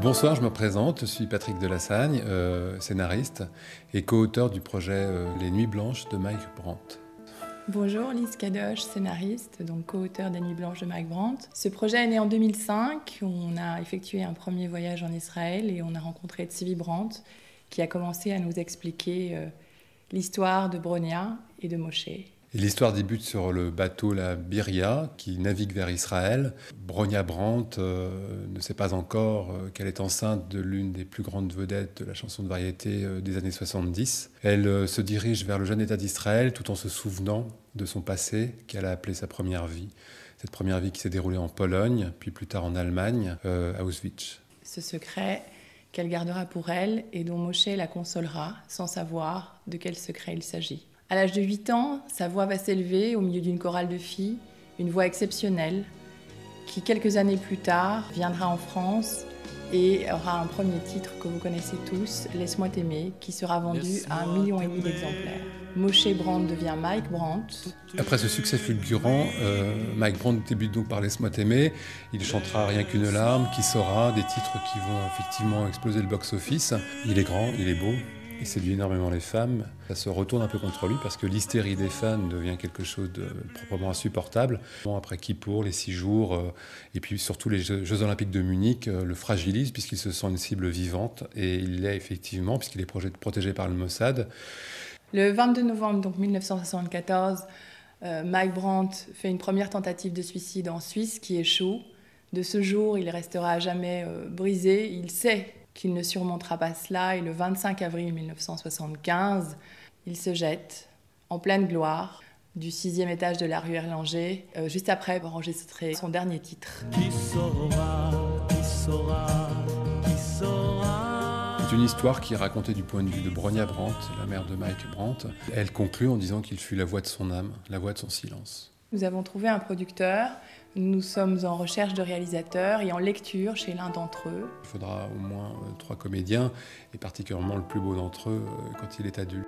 Bonsoir, je me présente, je suis Patrick Delassagne, scénariste et co-auteur du projet Les Nuits Blanches de Mike Brandt. Bonjour, Lise Kadosh, scénariste, donc co-auteur des Nuits Blanches de Mike Brandt. Ce projet est né en 2005, où on a effectué un premier voyage en Israël et on a rencontré Tzvi Brandt, qui a commencé à nous expliquer l'histoire de Bronia et de Moshe. L'histoire débute sur le bateau la Biria qui navigue vers Israël. Bronia Brandt ne sait pas encore qu'elle est enceinte de l'une des plus grandes vedettes de la chanson de variété des années 70. Elle se dirige vers le jeune État d'Israël tout en se souvenant de son passé qu'elle a appelé sa première vie. Cette première vie qui s'est déroulée en Pologne, puis plus tard en Allemagne, à Auschwitz. Ce secret qu'elle gardera pour elle et dont Moshe la consolera sans savoir de quel secret il s'agit. À l'âge de 8 ans, sa voix va s'élever au milieu d'une chorale de filles, une voix exceptionnelle, qui quelques années plus tard viendra en France et aura un premier titre que vous connaissez tous, Laisse-moi t'aimer, qui sera vendu à 1,5 million d'exemplaires. Moshe Brandt devient Mike Brandt. Après ce succès fulgurant, Mike Brandt débute donc par Laisse-moi t'aimer. Il chantera Rien qu'une larme, Qui saura, des titres qui vont effectivement exploser le box-office. Il est grand, il est beau. Il séduit énormément les femmes. Ça se retourne un peu contre lui parce que l'hystérie des fans devient quelque chose de proprement insupportable. Après Kippour, les 6 jours, et puis surtout les Jeux Olympiques de Munich le fragilisent puisqu'il se sent une cible vivante. Et il l'est effectivement puisqu'il est protégé par le Mossad. Le 22 novembre donc 1974, Mike Brandt fait une première tentative de suicide en Suisse qui échoue. De ce jour, il restera à jamais brisé. Il sait qu'il ne surmontera pas cela et le 25 avril 1975, il se jette en pleine gloire du 6e étage de la rue Erlanger, juste après avoir enregistré son dernier titre. C'est une histoire qui est racontée du point de vue de Bronia Brandt, la mère de Mike Brandt. Elle conclut en disant qu'il fut la voix de son âme, la voix de son silence. Nous avons trouvé un producteur, nous sommes en recherche de réalisateurs et en lecture chez l'un d'entre eux. Il faudra au moins 3 comédiens, et particulièrement le plus beau d'entre eux quand il est adulte.